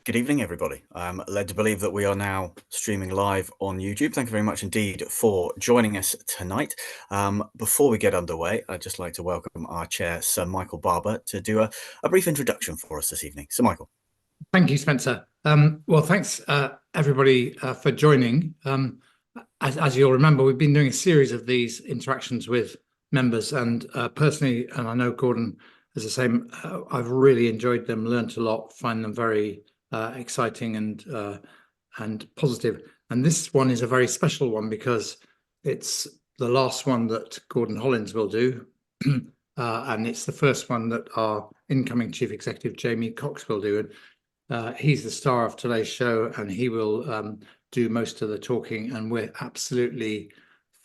Good evening, everybody. I'm led to believe that we are now streaming live on YouTube. Thank you very much indeed for joining us tonight. Before we get underway, I'd just like to welcome our chair, Sir Michael Barber, to do a brief introduction for us this evening. Sir Michael. Thank you, Spencer. Well, thanks everybody for joining. As you'll remember, we've been doing a series of these interactions with members, and personally, and I know Gordon is the same, I've really enjoyed them, learnt a lot, find them very exciting and positive. And this one is a very special one because it's the last one that Gordon Hollins will do, and it's the first one that our incoming Chief Executive, Jamie Cox, will do. And he's the star of today's show, and he will do most of the talking, and we're absolutely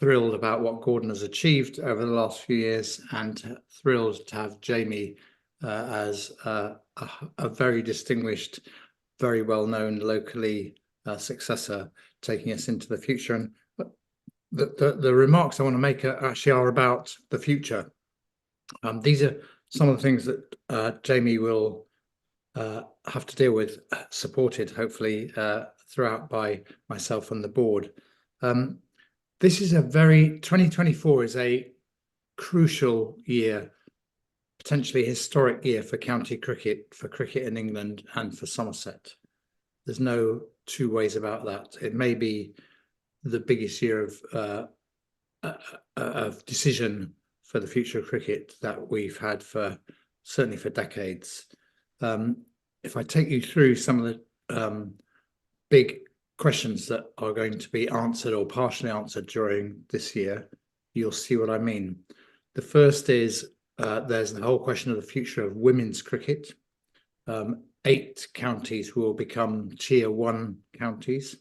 thrilled about what Gordon has achieved over the last few years, and thrilled to have Jamie as a very distinguished, very well-known locally successor taking us into the future. And the remarks I want to make actually are about the future. These are some of the things that Jamie will have to deal with, supported hopefully throughout by myself and the board. This is 2024 is a crucial year, potentially historic year for county cricket, for cricket in England and for Somerset. There's no two ways about that. It may be the biggest year of decision for the future of cricket that we've had certainly for decades. If I take you through some of the big questions that are going to be answered or partially answered during this year, you'll see what I mean. The first is there's the whole question of the future of women's cricket. 8 counties will become Tier 1 counties.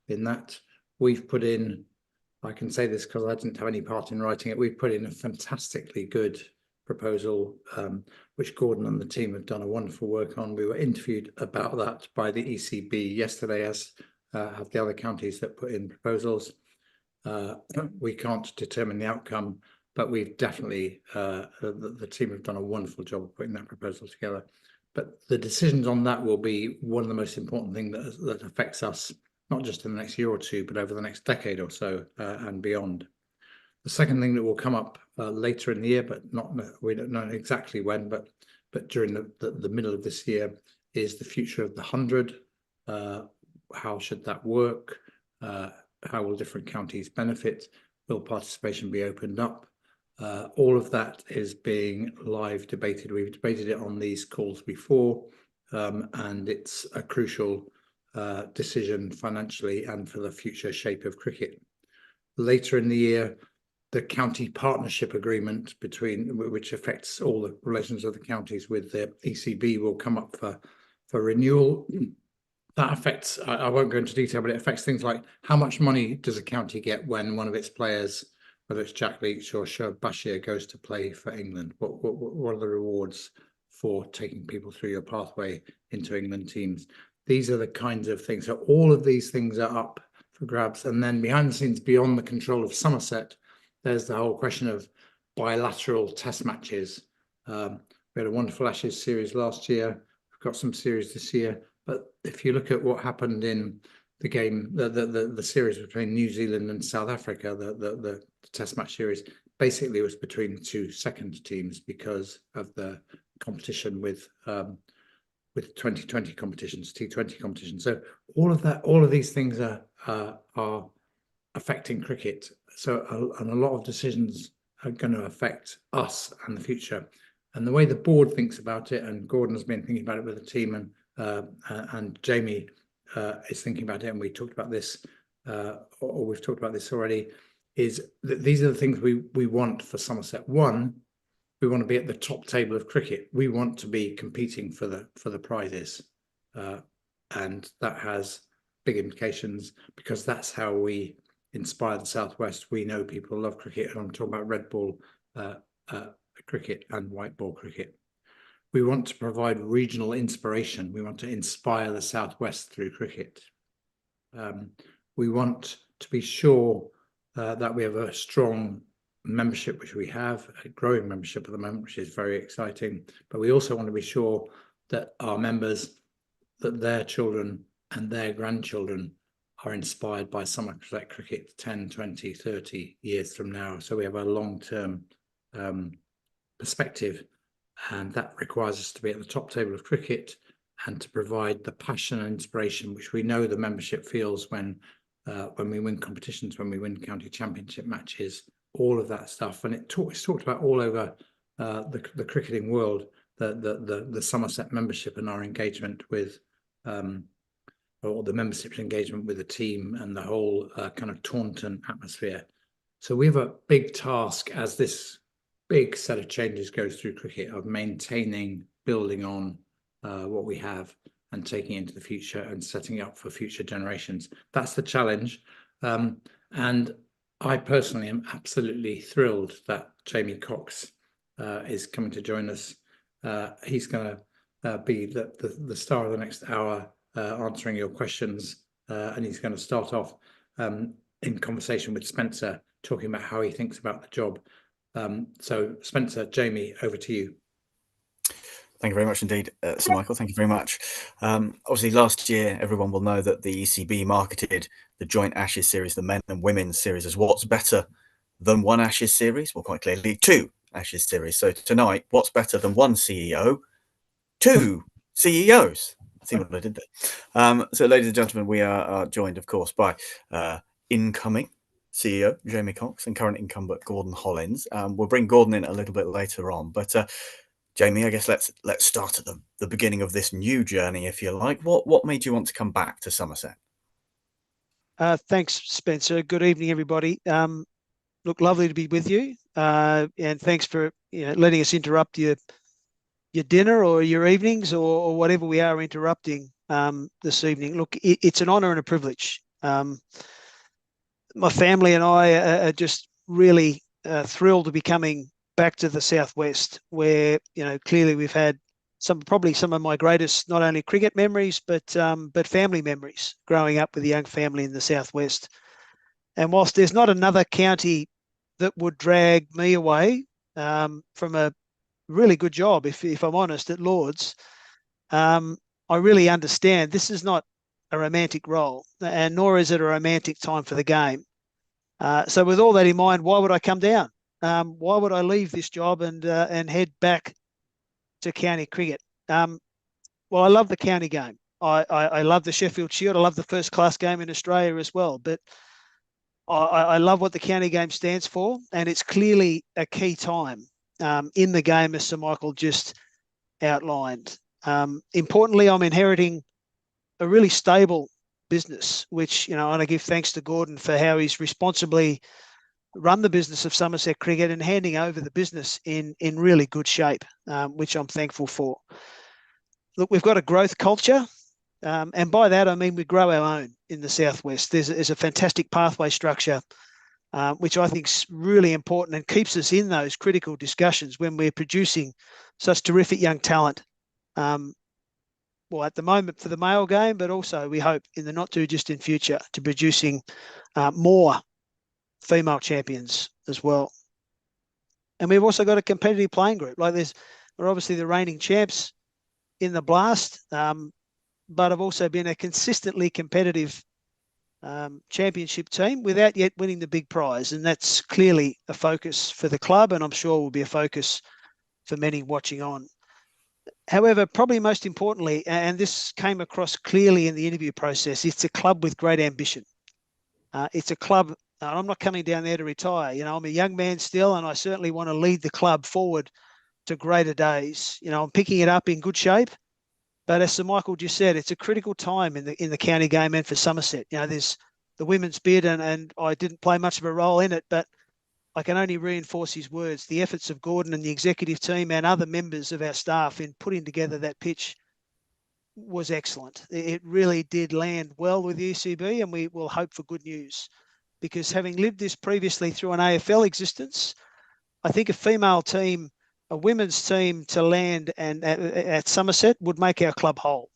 In that, we've put in, I can say this because I didn't have any part in writing it, we've put in a fantastically good proposal, which Gordon and the team have done a wonderful work on. We were interviewed about that by the ECB yesterday, as have the other counties that put in proposals. We can't determine the outcome, but we've definitely, the team have done a wonderful job of putting that proposal together. But the decisions on that will be one of the most important things that affects us, not just in the next year or two, but over the next decade or so and beyond. The second thing that will come up later in the year, but we don't know exactly when, but during the middle of this year, is the future of the 100. How should that work? How will different counties benefit? Will participation be opened up? All of that is being live debated. We've debated it on these calls before, and it's a crucial decision financially and for the future shape of cricket. Later in the year, the county partnership agreement which affects all the relations of the counties with the ECB will come up for renewal. That affects, I won't go into detail, but it affects things like how much money does a county get when one of its players, whether it's Jack Leach or Shoaib Bashir, goes to play for England? What are the rewards for taking people through your pathway into England teams? These are the kinds of things. So all of these things are up for grabs. And then behind the scenes, beyond the control of Somerset, there's the whole question of bilateral test matches. We had a wonderful Ashes series last year. We've got some series this year. But if you look at what happened in the game, the series between New Zealand and South Africa, the test match series, basically was between the 2 second teams because of the competition with 2020 competitions, T20 competitions. So all of these things are affecting cricket. So and a lot of decisions are going to affect us and the future. And the way the board thinks about it, and Gordon's been thinking about it with the team, and Jamie is thinking about it, and we talked about this, or we've talked about this already, is that these are the things we want for Somerset. One, we want to be at the top table of cricket. We want to be competing for the prizes, and that has big implications because that's how we inspire the Southwest. We know people love cricket, and I'm talking about red ball cricket and white ball cricket. We want to provide regional inspiration. We want to inspire the Southwest through cricket. We want to be sure that we have a strong membership, which we have, a growing membership at the moment, which is very exciting. But we also want to be sure that our members that their children and their grandchildren are inspired by Somerset cricket 10, 20, 30 years from now. So we have a long-term perspective, and that requires us to be at the top table of cricket and to provide the passion and inspiration which we know the membership feels when we win competitions, when we win county championship matches, all of that stuff. And it's talked about all over the cricketing world, the Somerset membership and our engagement with or the membership's engagement with the team and the whole kind of Taunton atmosphere. So we have a big task as this big set of changes goes through cricket of maintaining, building on what we have and taking it into the future and setting it up for future generations. That's the challenge. And I personally am absolutely thrilled that Jamie Cox is coming to join us. He's going to be the star of the next hour, answering your questions, and he's going to start off in conversation with Spencer, talking about how he thinks about the job. So Spencer, Jamie, over to you. Thank you very much indeed, Sir Michael. Thank you very much. Obviously, last year, everyone will know that the ECB marketed the joint Ashes series, the men and women's series, as what's better than one Ashes series? Well, quite clearly, two Ashes series. So tonight, what's better than one CEO? Two CEOs. See what I did there. So, ladies and gentlemen, we are joined, of course, by incoming CEO Jamie Cox and current incumbent Gordon Hollins. We'll bring Gordon in a little bit later on, but Jamie, I guess let's start at the beginning of this new journey, if you like. What made you want to come back to Somerset? Thanks, Spencer. Good evening, everybody. Look, lovely to be with you, and thanks for letting us interrupt your dinner or your evenings or whatever we are interrupting this evening. Look, it's an honour and a privilege. My family and I are just really thrilled to be coming back to the southwest, where clearly we've had probably some of my greatest not only cricket memories but family memories growing up with a young family in the southwest. And whilst there's not another county that would drag me away from a really good job, if I'm honest, at Lords, I really understand this is not a romantic role, and nor is it a romantic time for the game. So with all that in mind, why would I come down? Why would I leave this job and head back to county cricket? Well, I love the county game. I love the Sheffield Shield. I love the first class game in Australia as well. But I love what the county game stands for, and it's clearly a key time in the game, as Sir Michael just outlined. Importantly, I'm inheriting a really stable business, which, and I give thanks to Gordon for how he's responsibly run the business of Somerset Cricket and handing over the business in really good shape, which I'm thankful for. Look, we've got a growth culture, and by that I mean we grow our own in the southwest. There's a fantastic pathway structure, which I think is really important and keeps us in those critical discussions when we're producing such terrific young talent. Well, at the moment for the male game, but also we hope in the not too distant future to producing more female champions as well. And we've also got a competitive playing group. We're obviously the reigning champs in the Blast, but have also been a consistently competitive championship team without yet winning the big prize. And that's clearly a focus for the club, and I'm sure will be a focus for many watching on. However, probably most importantly, and this came across clearly in the interview process, it's a club with great ambition. It's a club, I'm not coming down there to retire. I'm a young man still, and I certainly want to lead the club forward to greater days. I'm picking it up in good shape. But as Sir Michael just said, it's a critical time in the county game and for Somerset. There's the women's bid, and I didn't play much of a role in it, but I can only reinforce his words. The efforts of Gordon and the executive team and other members of our staff in putting together that pitch was excellent. It really did land well with the ECB, and we will hope for good news. Because having lived this previously through an AFL existence, I think a women's team to land and at Somerset would make our club whole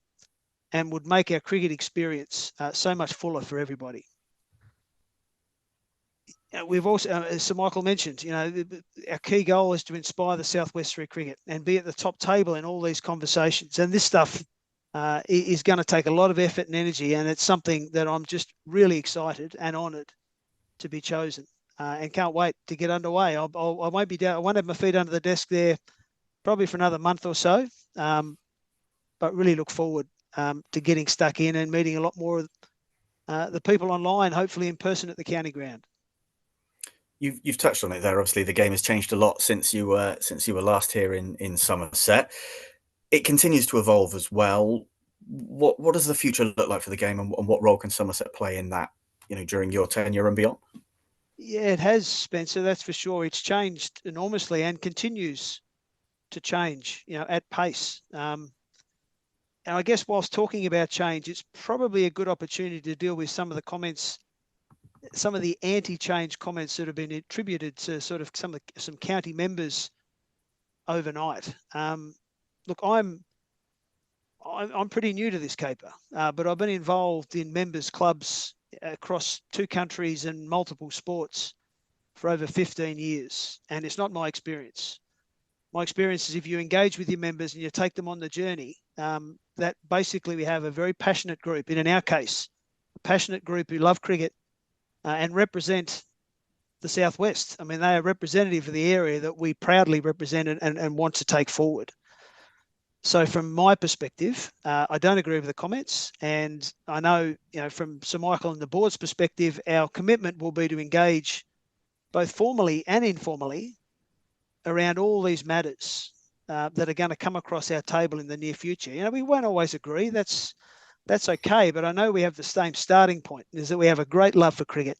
and would make our cricket experience so much fuller for everybody. We've also, as Sir Michael mentioned, our key goal is to inspire the Southwest through cricket and be at the top table in all these conversations. And this stuff is going to take a lot of effort and energy, and it's something that I'm just really excited and honoured to be chosen, and can't wait to get underway. I won't be down. I won't have my feet under the desk there probably for another month or so, but really look forward to getting stuck in and meeting a lot more of the people online, hopefully in person at the county ground. You've touched on it there. Obviously, the game has changed a lot since you were last here in Somerset. It continues to evolve as well. What does the future look like for the game, and what role can Somerset play in that, during your tenure and beyond? Yeah, it has, Spencer, that's for sure. It's changed enormously and continues to change, at pace. And I guess whilst talking about change, it's probably a good opportunity to deal with some of the comments, some of the anti-change comments that have been attributed to sort of some county members overnight. Look, I'm pretty new to this caper, but I've been involved in members clubs across 2 countries and multiple sports for over 15 years, and it's not my experience. My experience is if you engage with your members and you take them on the journey, that basically we have a very passionate group, and in our case, a passionate group who love cricket and represent the Southwest. I mean, they are representative of the area that we proudly represent and want to take forward. So from my perspective, I don't agree with the comments, and I know, from Sir Michael and the board's perspective, our commitment will be to engage both formally and informally around all these matters that are going to come across our table in the near future. We won't always agree. That's okay, but I know we have the same starting point, is that we have a great love for cricket,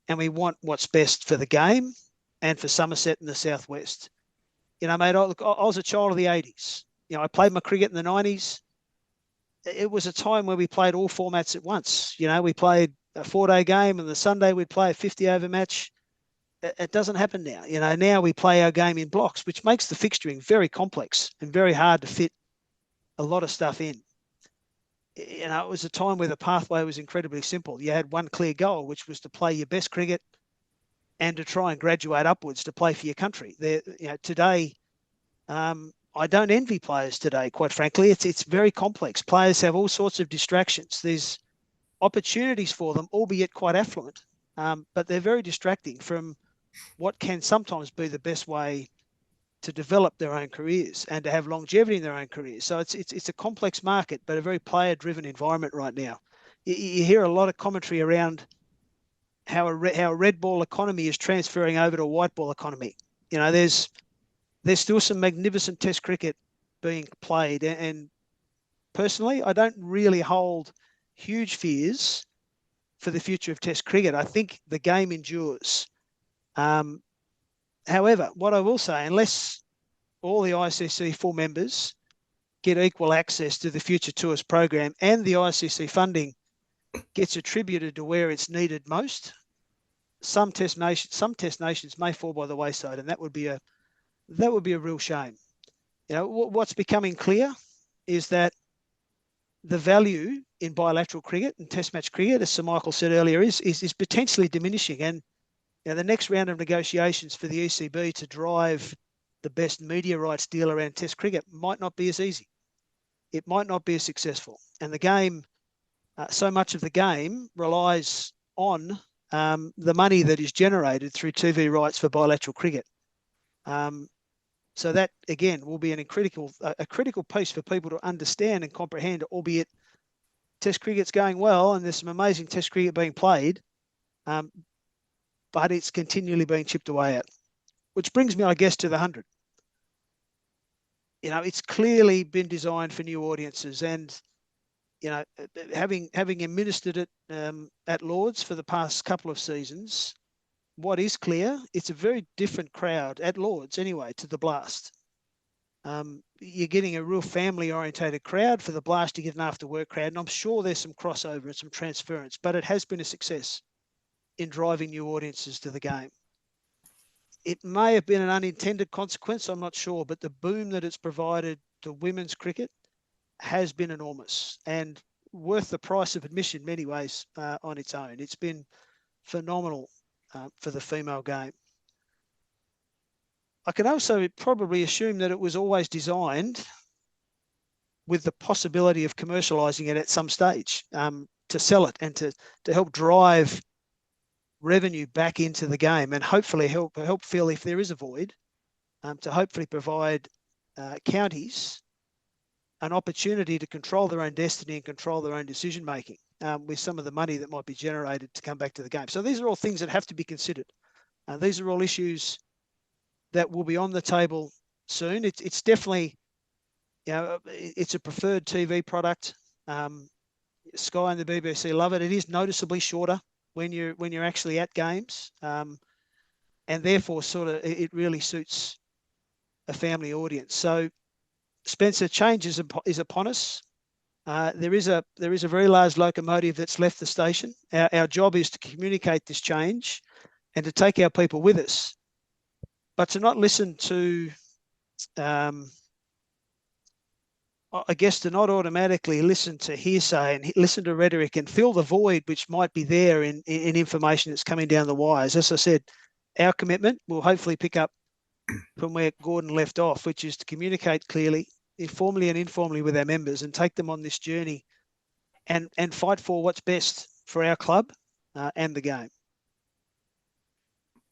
and we want what's best for the game and for Somerset and the Southwest. Mate, I was a child of the 80s. I played my cricket in the 90s. It was a time where we played all formats at once. We played a 4-day game, and the Sunday we'd play a 50-over match. It doesn't happen now. Now we play our game in blocks, which makes the fixturing very complex and very hard to fit a lot of stuff in. It was a time where the pathway was incredibly simple. You had one clear goal, which was to play your best cricket and to try and graduate upwards to play for your country. Today, I don't envy players today, quite frankly. It's very complex. Players have all sorts of distractions. There's opportunities for them, albeit quite affluent, but they're very distracting from what can sometimes be the best way to develop their own careers and to have longevity in their own careers. So it's a complex market, but a very player-driven environment right now. You hear a lot of commentary around how a red ball economy is transferring over to a white ball economy. There's still some magnificent Test cricket being played, and personally, I don't really hold huge fears for the future of Test cricket. I think the game endures. However, what I will say, unless all the ICC full members get equal access to the Future Tours program and the ICC funding gets attributed to where it's needed most, some test nations may fall by the wayside, and that would be a real shame. What's becoming clear is that the value in bilateral cricket and Test match cricket, as Sir Michael said earlier, is potentially diminishing. And the next round of negotiations for the ECB to drive the best media rights deal around Test cricket might not be as easy. It might not be as successful. And the game, so much of the game relies on the money that is generated through TV rights for bilateral cricket. So that, again, will be a critical piece for people to understand and comprehend, albeit Test cricket's going well and there's some amazing Test cricket being played, but it's continually being chipped away at. Which brings me, I guess, to the 100. It's clearly been designed for new audiences, and having administered it at Lords for the past couple of seasons, what is clear, it's a very different crowd at Lords anyway to the Blast. You're getting a real family-orientated crowd. For the Blast, you get an after-work crowd, and I'm sure there's some crossover and some transference, but it has been a success in driving new audiences to the game. It may have been an unintended consequence, I'm not sure, but the boom that it's provided to women's cricket has been enormous and worth the price of admission in many ways on its own. It's been phenomenal for the female game. I can also probably assume that it was always designed with the possibility of commercialising it at some stage, to sell it and to help drive revenue back into the game, and hopefully help fill if there is a void, to hopefully provide counties an opportunity to control their own destiny and control their own decision making, with some of the money that might be generated to come back to the game. So these are all things that have to be considered. These are all issues that will be on the table soon. It's definitely, it's a preferred TV product. Sky and the BBC love it. It is noticeably shorter when you're actually at games, and therefore it really suits a family audience. So, Spencer, change is upon us. There is a very large locomotive that's left the station. Our job is to communicate this change and to take our people with us, but to not listen to, I guess, to not automatically listen to hearsay and listen to rhetoric and fill the void which might be there in information that's coming down the wires. As I said, our commitment will hopefully pick up from where Gordon left off, which is to communicate clearly, formally and informally with our members, and take them on this journey and fight for what's best for our club and the game.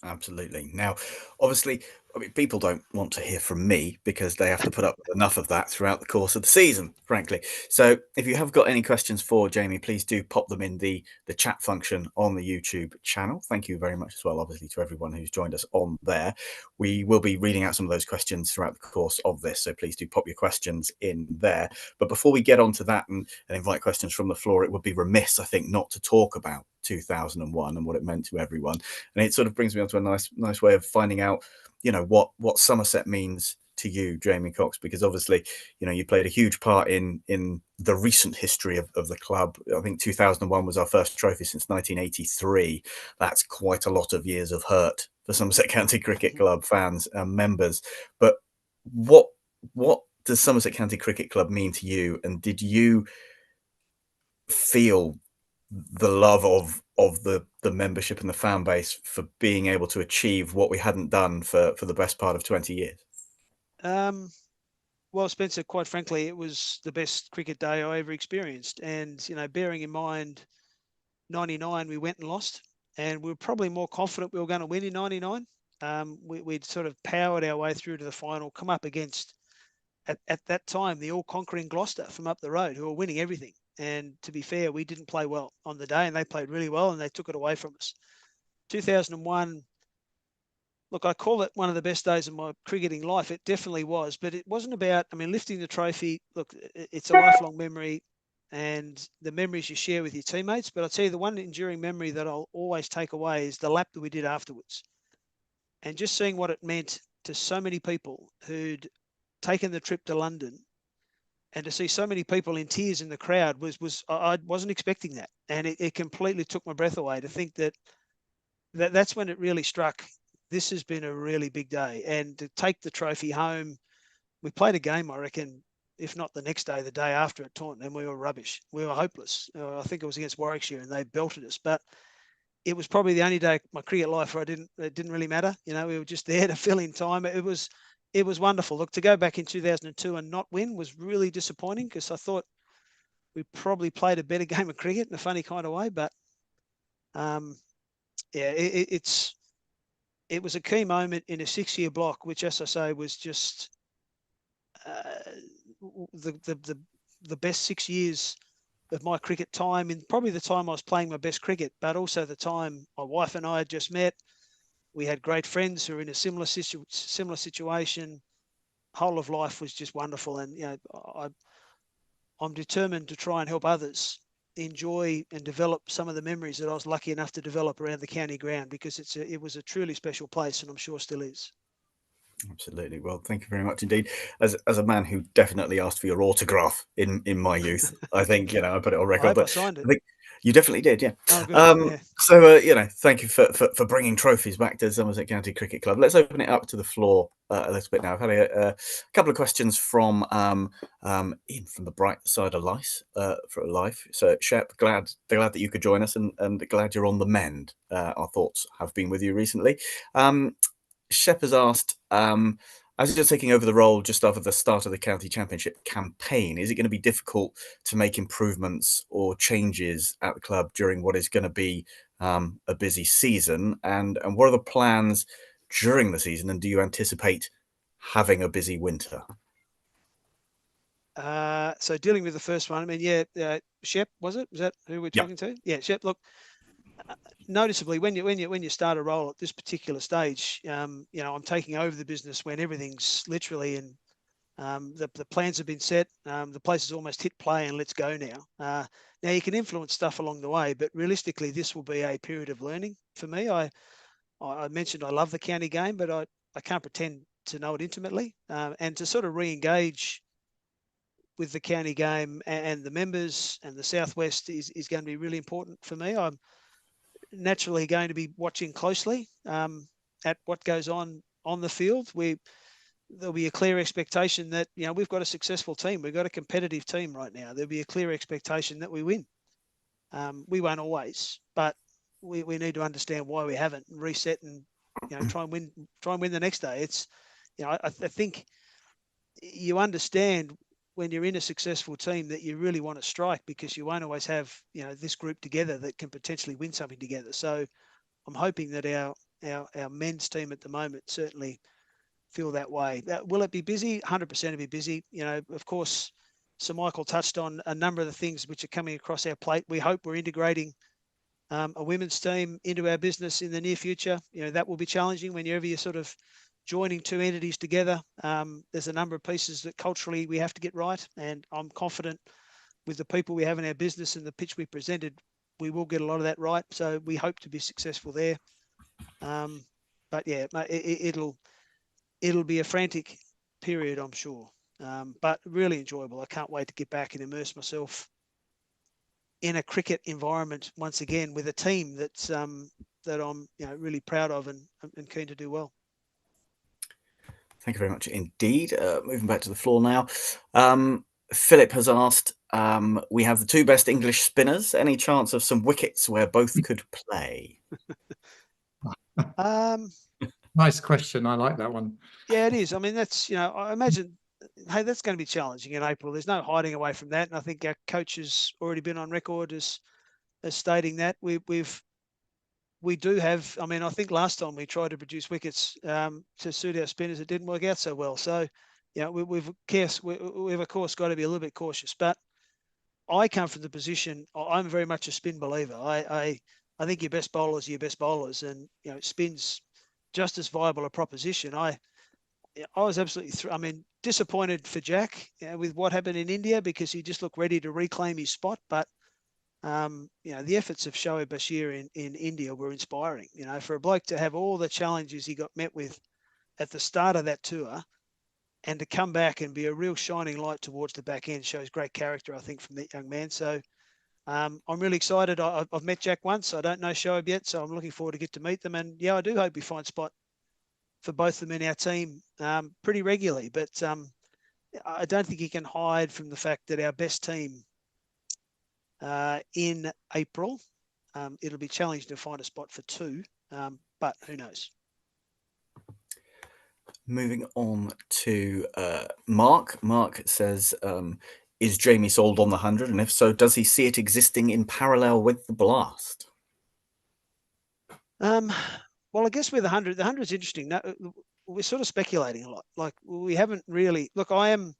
Absolutely. Now, obviously, I mean, people don't want to hear from me because they have to put up with enough of that throughout the course of the season, frankly. So if you have got any questions for Jamie, please do pop them in the chat function on the YouTube channel. Thank you very much as well, obviously, to everyone who's joined us on there. We will be reading out some of those questions throughout the course of this, so please do pop your questions in there. But before we get on to that and invite questions from the floor, it would be remiss, I think, not to talk about 2001 and what it meant to everyone. And it sort of brings me on to a nice way of finding out, what Somerset means to you, Jamie Cox, because obviously, you played a huge part in the recent history of the club. I think 2001 was our first trophy since 1983. That's quite a lot of years of hurt for Somerset County Cricket Club fans and members. But what does Somerset County Cricket Club mean to you? And did you feel the love of the membership and the fan base for being able to achieve what we hadn't done for the best part of 20 years? Well, Spencer, quite frankly, it was the best cricket day I ever experienced. And, bearing in mind 99, we went and lost, and we were probably more confident we were going to win in 99. We'd sort of powered our way through to the final, come up against, at that time, the all-conquering Gloucester from up the road, who were winning everything. And to be fair, we didn't play well on the day, and they played really well, and they took it away from us. 2001, look, I call it one of the best days of my cricketing life. It definitely was, but it wasn't about, lifting the trophy. Look, it's a lifelong memory and the memories you share with your teammates. But I'll tell you, the one enduring memory that I'll always take away is the lap that we did afterwards. And just seeing what it meant to so many people who'd taken the trip to London, and to see so many people in tears in the crowd was I wasn't expecting that. And it completely took my breath away to think that's when it really struck. This has been a really big day. And to take the trophy home, we played a game, I reckon, if not the next day, the day after at Taunton, and we were rubbish. We were hopeless. I think it was against Warwickshire and they belted us. But it was probably the only day of my cricket life where it didn't really matter. We were just there to fill in time. It was wonderful. Look, to go back in 2002 and not win was really disappointing, because I thought we probably played a better game of cricket in a funny kind of way. But it was a key moment in a 6-year block, which, as I say, was just the best 6 years of my cricket time, and probably the time I was playing my best cricket, but also the time my wife and I had just met. We had great friends who were in a similar situation. Whole of life was just wonderful. And, I'm determined to try and help others enjoy and develop some of the memories that I was lucky enough to develop around the county ground, because it was a truly special place, and I'm sure still is. Absolutely. Well, thank you very much indeed. As a man who definitely asked for your autograph in my youth, I think, I put it on record. I hope I signed it. I think you definitely did, yeah. Oh, good. Yeah. So, thank you for bringing trophies back to Somerset County Cricket Club. Let's open it up to the floor a little bit now. I've had a couple of questions from Ian from the bright side of life. So, Shep, glad that you could join us, and glad you're on the mend. Our thoughts have been with you recently. Shep has asked, As you're taking over the role just after the start of the county championship campaign, is it going to be difficult to make improvements or changes at the club during what is going to be a busy season? And what are the plans during the season? And do you anticipate having a busy winter? So dealing with the first one, I mean, yeah, Shep, was it? Was that who we're talking to? Yeah, Shep. Look, noticeably when you start a role at this particular stage, I'm taking over the business when everything's literally in. The plans have been set. The place has almost hit play, and let's go now. Now you can influence stuff along the way, but realistically, this will be a period of learning for me. I mentioned I love the county game, but I can't pretend to know it intimately, and to sort of re-engage with the county game and the members and the Southwest is going to be really important for me. I'm naturally going to be watching closely at what goes on the field. There'll be a clear expectation that we've got a successful team. We've got a competitive team right now. There'll be a clear expectation that we win. We won't always, but we need to understand why we haven't, and reset and try and win the next day. It's I think you understand when you're in a successful team that you really want to strike, because you won't always have this group together that can potentially win something together. So I'm hoping that our men's team at the moment certainly feel that way. Will it be busy? 100% it'll be busy. Of course, Sir Michael touched on a number of the things which are coming across our plate. We hope we're integrating a women's team into our business in the near future. That will be challenging whenever you're sort of joining two entities together. There's a number of pieces that culturally we have to get right, and I'm confident with the people we have in our business and the pitch we presented, we will get a lot of that right. So we hope to be successful there. But yeah, it'll be a frantic period, I'm sure, but really enjoyable. I can't wait to get back and immerse myself in a cricket environment once again with a team that I'm really proud of and keen to do well. Thank you very much indeed. Moving back to the floor now. Philip has asked, we have the two best English spinners. Any chance of some wickets where both could play? Nice question. I like that one. Yeah, it is. I mean, that's, I imagine, hey, that's going to be challenging in April. There's no hiding away from that. And I think our coach has already been on record as stating that. We do have, I mean, I think last time we tried to produce wickets to suit our spinners, it didn't work out so well. So, we've of course got to be a little bit cautious. But I come from the position, I'm very much a spin believer. I think your best bowlers are your best bowlers, and spin's just as viable a proposition. I was absolutely, disappointed for Jack with what happened in India, because he just looked ready to reclaim his spot. But the efforts of Shoaib Bashir in India were inspiring. For a bloke to have all the challenges he got met with at the start of that tour, and to come back and be a real shining light towards the back end, shows great character, I think, from that young man. So I'm really excited. I've met Jack once. I don't know Shoaib yet, so I'm looking forward to get to meet them. And yeah, I do hope we find spot for both of them in our team pretty regularly. But I don't think you can hide from the fact that our best team in April, it'll be challenging to find a spot for two, but who knows? Moving on to Mark. Mark says, is Jamie sold on the 100? And if so, does he see it existing in parallel with the Blast? Well, I guess with the 100 is interesting. No, we're sort of speculating a lot. Like, we haven't really. Look, I am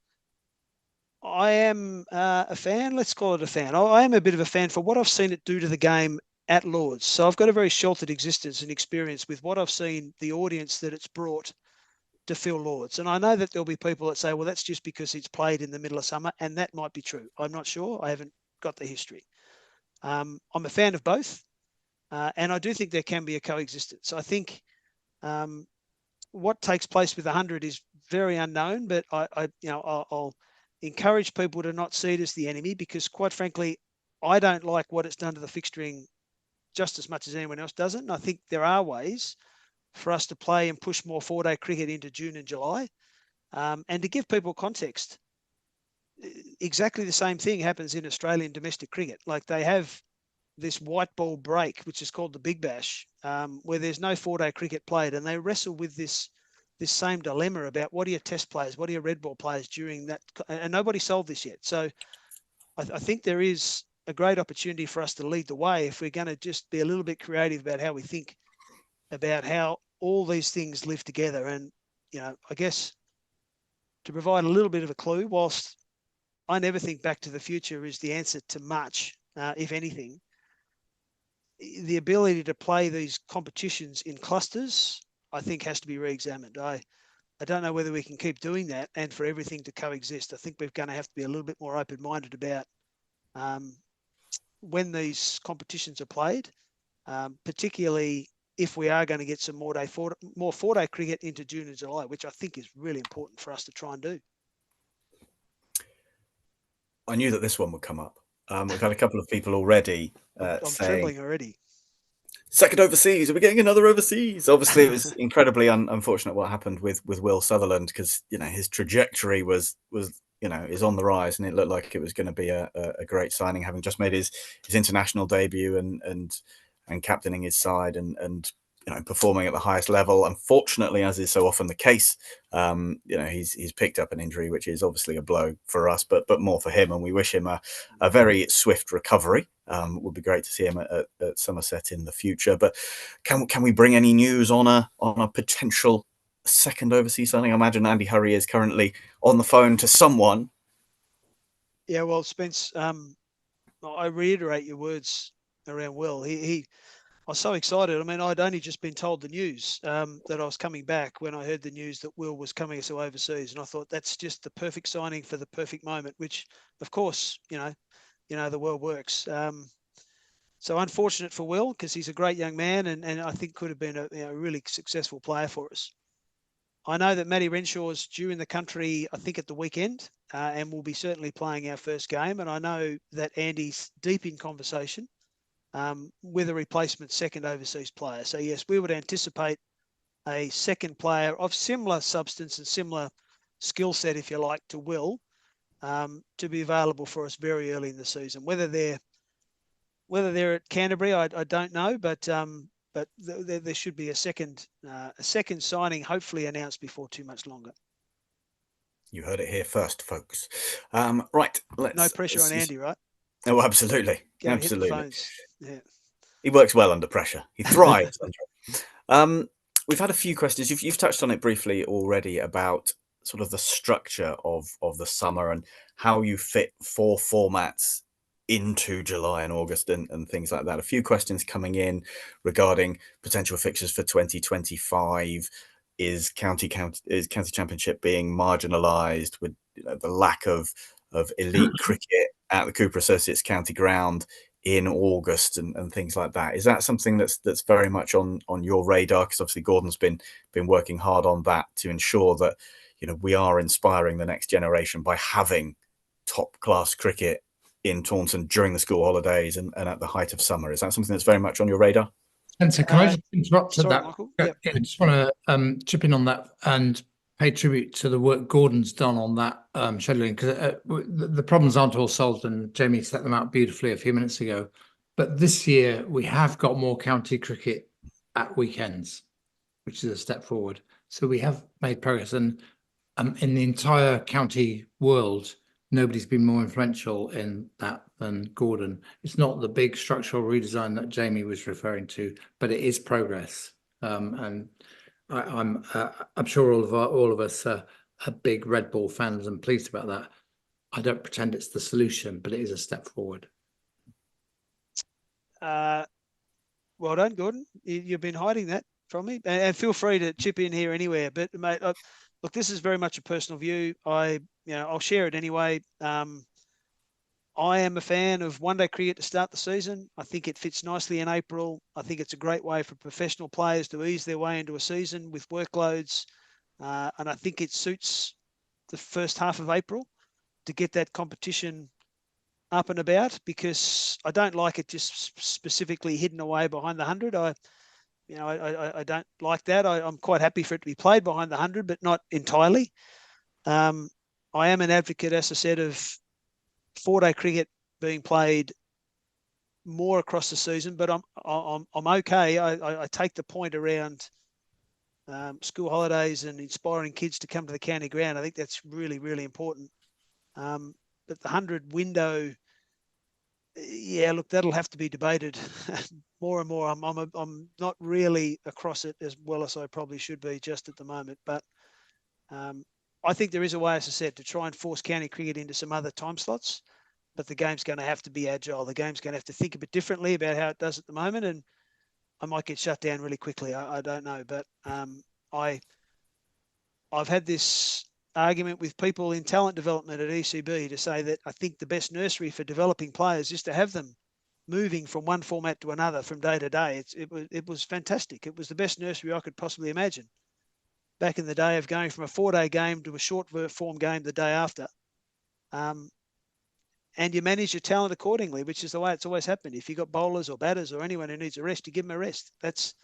a fan. Let's call it a fan. I am a bit of a fan for what I've seen it do to the game at Lords. So I've got a very sheltered existence and experience with what I've seen, the audience that it's brought to Phil Lords. And I know that there'll be people that say, well, that's just because it's played in the middle of summer, and that might be true. I'm not sure. I haven't got the history. I'm a fan of both, and I do think there can be a coexistence. I think what takes place with 100 is very unknown, but I'll encourage people to not see it as the enemy, because quite frankly, I don't like what it's done to the fixturing just as much as anyone else does it. And I think there are ways for us to play and push more 4-day cricket into June and July. And to give people context, exactly the same thing happens in Australian domestic cricket. Like, they have this white ball break, which is called the Big Bash, where there's no 4-day cricket played, and they wrestle with this this same dilemma about what are your test players, what are your red ball players during that, and nobody solved this yet. So I think there is a great opportunity for us to lead the way if we're going to just be a little bit creative about how we think about how all these things live together. And, I guess to provide a little bit of a clue, whilst I never think back to the future is the answer to much, if anything, the ability to play these competitions in clusters, I think, has to be re-examined. I don't know whether we can keep doing that and for everything to coexist. I think we're going to have to be a little bit more open-minded about when these competitions are played, particularly if we are going to get some more four-day cricket into June and July, which I think is really important for us to try and do. I knew that this one would come up. We've had a couple of people already I'm saying, trembling already. second overseas, are we getting another overseas? Obviously, it was incredibly unfortunate what happened with Will Sutherland, because his trajectory was is on the rise, and it looked like it was going to be a great signing, having just made his international debut and captaining his side and performing at the highest level. Unfortunately, as is so often the case, he's picked up an injury, which is obviously a blow for us, but more for him. And we wish him a very swift recovery. It would be great to see him at Somerset in the future. But can we bring any news on a potential second overseas signing? I imagine Andy Hurry is currently on the phone to someone. Yeah, well, Spence, I reiterate your words around Will. I was so excited. I mean, I'd only just been told the news that I was coming back when I heard the news that Will was coming to overseas, and I thought that's just the perfect signing for the perfect moment. Which, of course, the world works. So unfortunate for Will, because he's a great young man, and I think could have been a really successful player for us. I know that Matty Renshaw's due in the country, I think, at the weekend, and will be certainly playing our first game. And I know that Andy's deep in conversation with a replacement second overseas player. So yes, we would anticipate a second player of similar substance and similar skill set, if you like, to Will, to be available for us very early in the season. Whether they're at Canterbury, I don't know, but there should be a second signing, hopefully announced before too much longer. You heard it here first, folks. Right, no pressure on Andy, right? Oh, absolutely. Absolutely. Hit the phones. Yeah. He works well under pressure. He thrives under. We've had a few questions. You've touched on it briefly already about sort of the structure of the summer and how you fit 4 formats into July and August and things like that. A few questions coming in regarding potential fixtures for 2025. Is county championship being marginalised with the lack of elite cricket at the Cooper Associates County Ground in August and things like that? Is that something that's very much on your radar? Because obviously Gordon's been working hard on that to ensure that we are inspiring the next generation by having top class cricket in Taunton during the school holidays and at the height of summer. Is that something that's very much on your radar? Spencer, can I just interrupt sorry, that? Michael. Yep. I just want to chip in on that and pay tribute to the work Gordon's done on that scheduling, because the problems aren't all solved, and Jamie set them out beautifully a few minutes ago. But this year we have got more county cricket at weekends, which is a step forward. So we have made progress, and in the entire county world, nobody's been more influential in that than Gordon. It's not the big structural redesign that Jamie was referring to, but it is progress. And I'm sure all of us are big Red Ball fans and pleased about that. I don't pretend it's the solution, but it is a step forward. Well done, Gordon. You've been hiding that from me, and feel free to chip in here anywhere. But mate, look, this is very much a personal view. I'll share it anyway. I am a fan of one-day cricket to start the season. I think it fits nicely in April. I think it's a great way for professional players to ease their way into a season with workloads. And I think it suits the first half of April to get that competition up and about, because I don't like it just specifically hidden away behind the 100. I don't like that. I'm quite happy for it to be played behind the 100, but not entirely. I am an advocate, as I said, of 4-day cricket being played more across the season, but I'm okay. I take the point around school holidays and inspiring kids to come to the county ground. I think that's really, really important. But the 100 window, yeah, look, that'll have to be debated more and more. I'm not really across it as well as I probably should be just at the moment, but I think there is a way, as I said, to try and force county cricket into some other time slots, but the game's going to have to be agile. The game's going to have to think a bit differently about how it does at the moment, and I might get shut down really quickly. I don't know, but I've had this argument with people in talent development at ECB to say that I think the best nursery for developing players is to have them moving from one format to another from day to day. It was fantastic. It was the best nursery I could possibly imagine. Back in the day of going from a 4-day game to a short form game the day after. And you manage your talent accordingly, which is the way it's always happened. If you've got bowlers or batters or anyone who needs a rest, you give them a rest. That's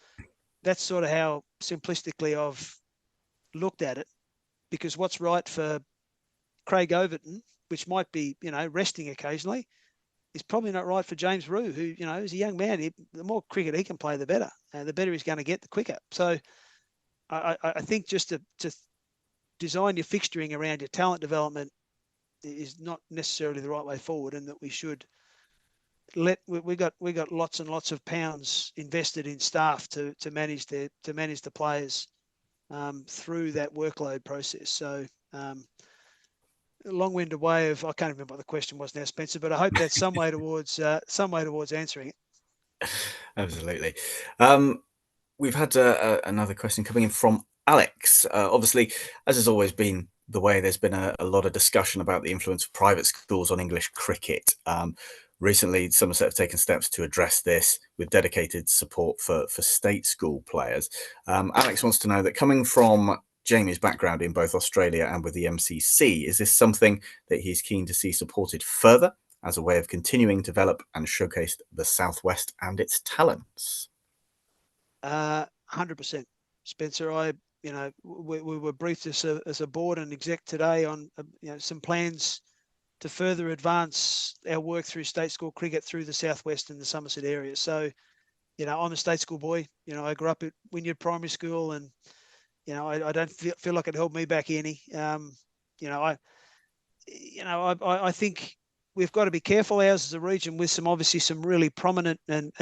sort of how simplistically I've looked at it, because what's right for Craig Overton, which might be, resting occasionally, is probably not right for James Rue, who, is a young man. The more cricket he can play, the better. And the better he's going to get, the quicker. So I think just to design your fixturing around your talent development is not necessarily the right way forward, and that we should we got lots and lots of pounds invested in staff to manage the players through that workload process. So a long-winded way of, I can't remember what the question was now, Spencer, but I hope that's some way towards answering it. Absolutely. We've had another question coming in from Alex. Obviously, as has always been the way, there's been a lot of discussion about the influence of private schools on English cricket. Recently, Somerset have taken steps to address this with dedicated support for state school players. Alex wants to know that, coming from Jamie's background in both Australia and with the MCC, is this something that he's keen to see supported further as a way of continuing to develop and showcase the Southwest and its talents? 100%, Spencer. We were briefed as a board and exec today on some plans to further advance our work through state school cricket through the Southwest and the Somerset area. So, I'm a state school boy. I grew up at Wynyard Primary School, and I don't feel like it held me back any. I think we've got to be careful, ours as a region, with obviously some really prominent and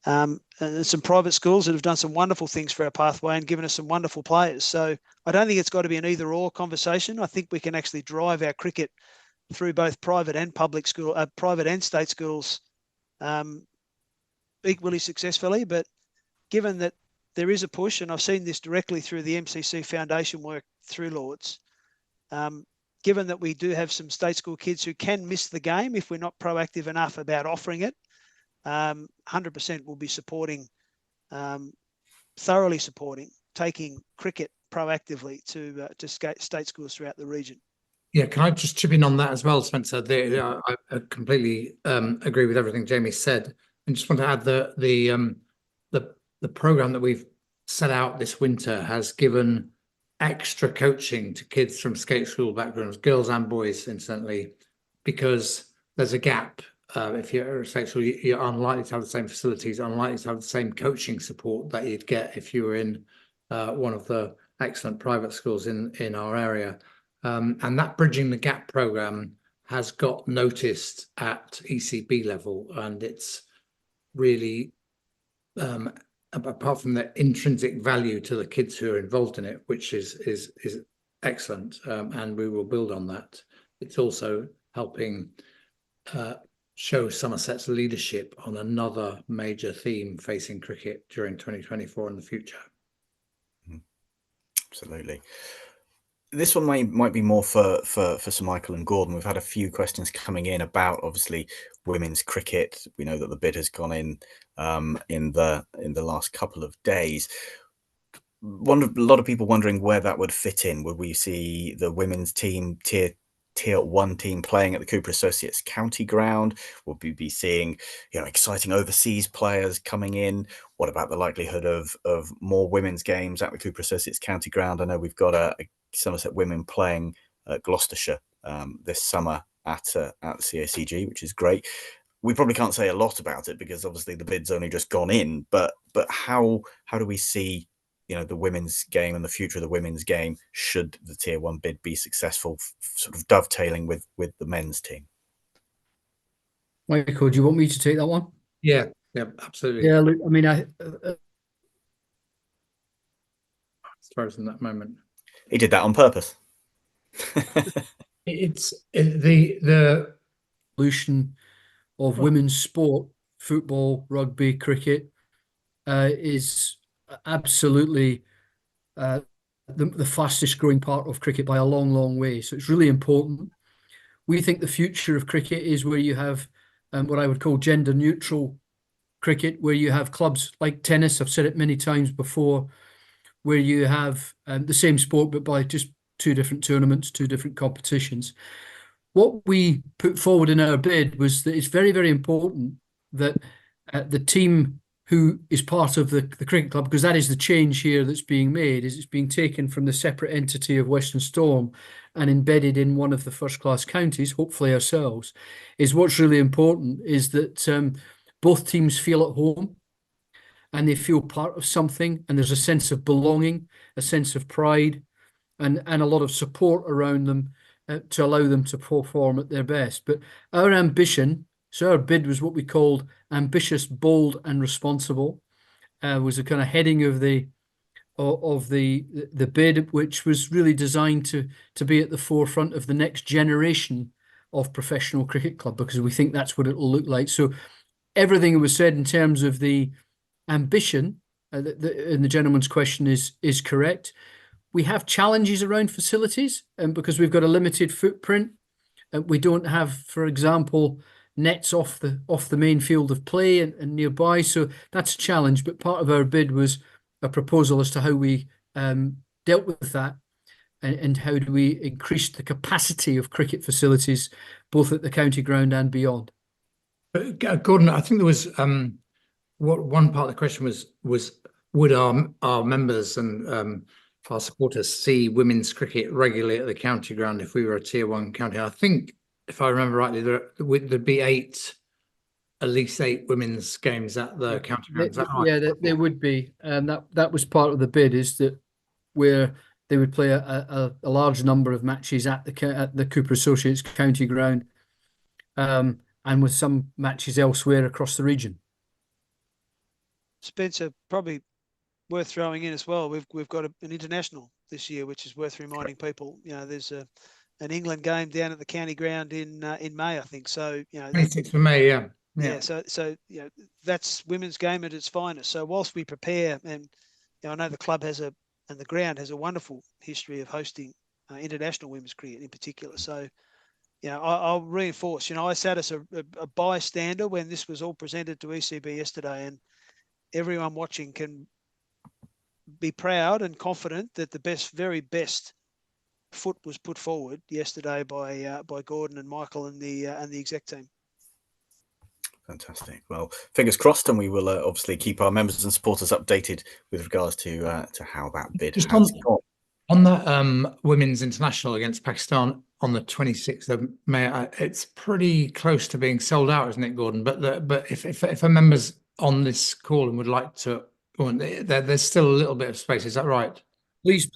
some private schools that have done some wonderful things for our pathway and given us some wonderful players. So I don't think it's got to be an either or conversation. I think we can actually drive our cricket through both private and private and state schools equally successfully. But given that there is a push, and I've seen this directly through the MCC Foundation work through Lords, given that we do have some state school kids who can miss the game if we're not proactive enough about offering it, 100% will be thoroughly supporting taking cricket proactively to state schools throughout the region. Yeah, can I just chip in on that as well, Spencer? I completely agree with everything Jamie said, and just want to add the program that we've set out this winter has given extra coaching to kids from skate school backgrounds, girls and boys, incidentally, because there's a gap. If you're skate school, you're unlikely to have the same facilities, unlikely to have the same coaching support that you'd get if you were in one of the excellent private schools in our area. And that Bridging the Gap program has got noticed at ECB level, and it's really, apart from the intrinsic value to the kids who are involved in it, which is excellent, and we will build on that. It's also helping show Somerset's leadership on another major theme facing cricket during 2024 and the future. Absolutely. This one might be more for Sir Michael and Gordon. We've had a few questions coming in about, obviously, women's cricket. We know that the bid has gone in the last couple of days. A lot of people wondering where that would fit in. Would we see the women's team tier 1 team playing at the Cooper Associates County Ground? Would we be seeing exciting overseas players coming in? What about the likelihood of more women's games at the Cooper Associates County Ground? I know we've got a Somerset women playing at Gloucestershire this summer at the CACG, which is great. We probably can't say a lot about it because obviously the bid's only just gone in, but how do we see the women's game and the future of the women's game should the Tier 1 bid be successful, sort of dovetailing with the men's team. Michael, do you want me to take that one? Yeah, absolutely. Yeah, look, I mean, It's frozen that moment. He did that on purpose. It's the evolution of women's sport, football, rugby, cricket, is absolutely the fastest growing part of cricket by a long, long way. So it's really important. We think the future of cricket is where you have what I would call gender neutral cricket, where you have clubs like tennis. I've said it many times before, where you have the same sport, but by just two different tournaments, two different competitions. What we put forward in our bid was that it's very, very important that the team who is part of the cricket club, because that is the change here that's being made, is it's being taken from the separate entity of Western Storm and embedded in one of the first-class counties, hopefully ourselves, is what's really important is that both teams feel at home and they feel part of something, and there's a sense of belonging, a sense of pride, and a lot of support around them to allow them to perform at their best. But our ambition, so our bid was what we called ambitious, bold, and responsible. Was a kind of heading of the bid, which was really designed to be at the forefront of the next generation of professional cricket club, because we think that's what it'll look like. So everything that was said in terms of the ambition, and the gentleman's question is correct. We have challenges around facilities, and because we've got a limited footprint, we don't have, for example, nets off the main field of play and nearby. So that's a challenge. But part of our bid was a proposal as to how we dealt with that, and how do we increase the capacity of cricket facilities, both at the county ground and beyond. Gordon, I think there was what one part of the question was would our members and our supporters see women's cricket regularly at the county ground if we were a Tier 1 county? I think, if I remember rightly, there'd be at least eight women's games at the county ground. Is that right? Yeah, there would be, and that was part of the bid, is that where they would play a large number of matches at the Cooper Associates county ground, and with some matches elsewhere across the region. Spencer, probably worth throwing in as well. We've got an international this year, which is worth reminding people. There's an England game down at the county ground in May, I think. So 26th of May, yeah. Yeah. So that's women's game at its finest. So whilst we prepare, and I know the club and the ground has a wonderful history of hosting international women's cricket in particular. So I'll reinforce. I sat as a bystander when this was all presented to ECB yesterday, and everyone watching can be proud and confident that the very best foot was put forward yesterday by Gordon and Michael and the exec team. Fantastic. Well, fingers crossed, and we will obviously keep our members and supporters updated with regards to how that bid has gone. On that women's international against Pakistan on the 26th of May, it's pretty close to being sold out, isn't it, Gordon? But if a member's on this call and would like to, there's still a little bit of space. Is that right? Please,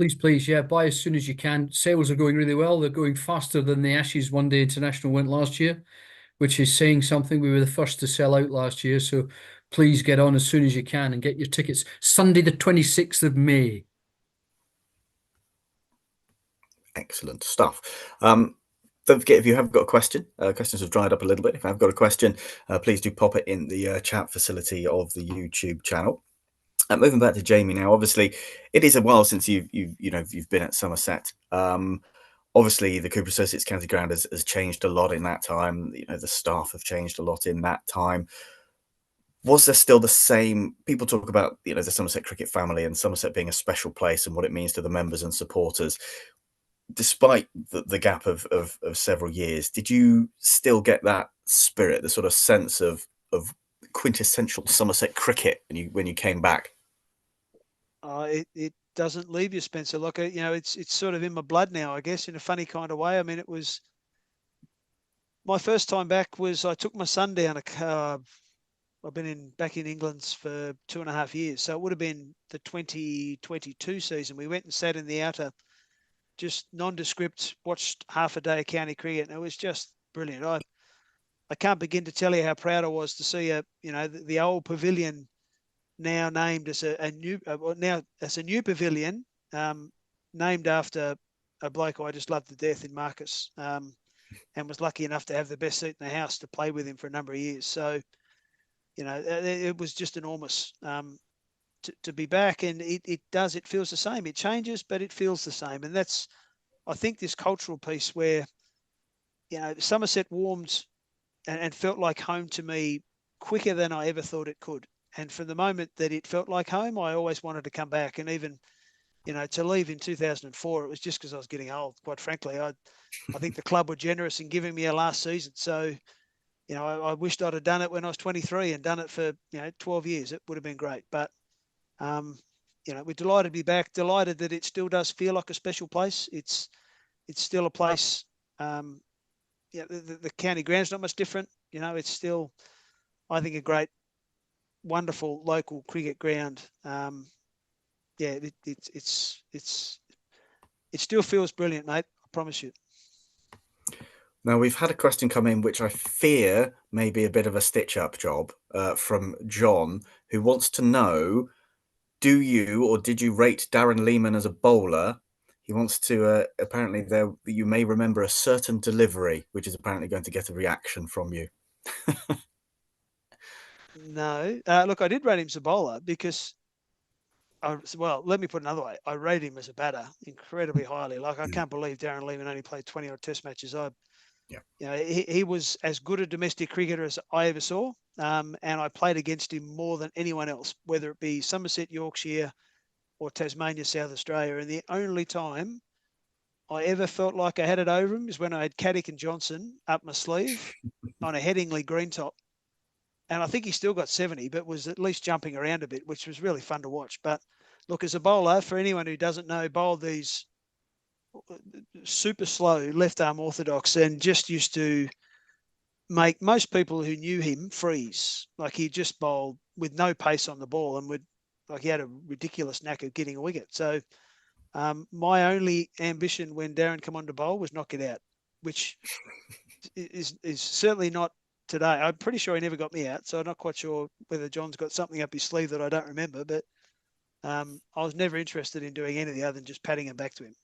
yeah, buy as soon as you can. Sales are going really well. They're going faster than the Ashes One Day International went last year, which is saying something. We were the first to sell out last year, so please get on as soon as you can and get your tickets. Sunday the 26th of May. Excellent stuff. Don't forget, if you have got a question, questions have dried up a little bit. If I've got a question, please do pop it in the chat facility of the YouTube channel. Moving back to Jamie now, obviously it is a while since you've been at Somerset. Obviously the Cooper Associates County Ground has changed a lot in that time. The staff have changed a lot in that time. Was there still the same? People talk about the Somerset cricket family and Somerset being a special place and what it means to the members and supporters. Despite the gap of several years, did you still get that spirit, the sort of sense of quintessential Somerset cricket when you came back? It doesn't leave you, Spencer. Like it's sort of in my blood now, I guess, in a funny kind of way. I mean, it was my first time back. I took my son down I've been back in England for 2.5 years. So it would have been the 2022 season. We went and sat in the outer, just nondescript, watched half a day of county cricket, and it was just brilliant. I can't begin to tell you how proud I was to see the old pavilion now named as a new pavilion, named after a bloke who I just loved to death in Marcus, and was lucky enough to have the best seat in the house to play with him for a number of years. So, it was just enormous to be back, and it feels the same. It changes, but it feels the same, and that's, I think, this cultural piece where, Somerset warmed and felt like home to me quicker than I ever thought it could. And from the moment that it felt like home, I always wanted to come back. And even, to leave in 2004, it was just because I was getting old, quite frankly. I think the club were generous in giving me a last season. So, I wished I'd have done it when I was 23 and done it for, 12 years. It would have been great. But, we're delighted to be back, delighted that it still does feel like a special place. It's still a place. The county ground's not much different. It's still, I think, a great, wonderful local cricket ground. It still feels brilliant, mate. I promise you. Now, we've had a question come in, which I fear may be a bit of a stitch-up job, from John, who wants to know, do you or did you rate Darren Lehman as a bowler? He wants to, apparently, you may remember a certain delivery, which is apparently going to get a reaction from you. No. Look, I did rate him as a bowler because, let me put it another way. I rate him as a batter incredibly highly. Like, I can't believe Darren Lehman only played 20 odd test matches. He was as good a domestic cricketer as I ever saw. And I played against him more than anyone else, whether it be Somerset, Yorkshire, or Tasmania, South Australia. And the only time I ever felt like I had it over him is when I had Caddick and Johnson up my sleeve on a Headingley green top. And I think he still got 70, but was at least jumping around a bit, which was really fun to watch. But look, as a bowler, for anyone who doesn't know, bowled these super slow left arm orthodox and just used to make most people who knew him freeze. Like, he just bowled with no pace on the ball and he had a ridiculous knack of getting a wicket. So my only ambition when Darren come on to bowl was knock it out, which is certainly not today. I'm pretty sure he never got me out, so I'm not quite sure whether John's got something up his sleeve that I don't remember, but I was never interested in doing anything other than just patting him back to him.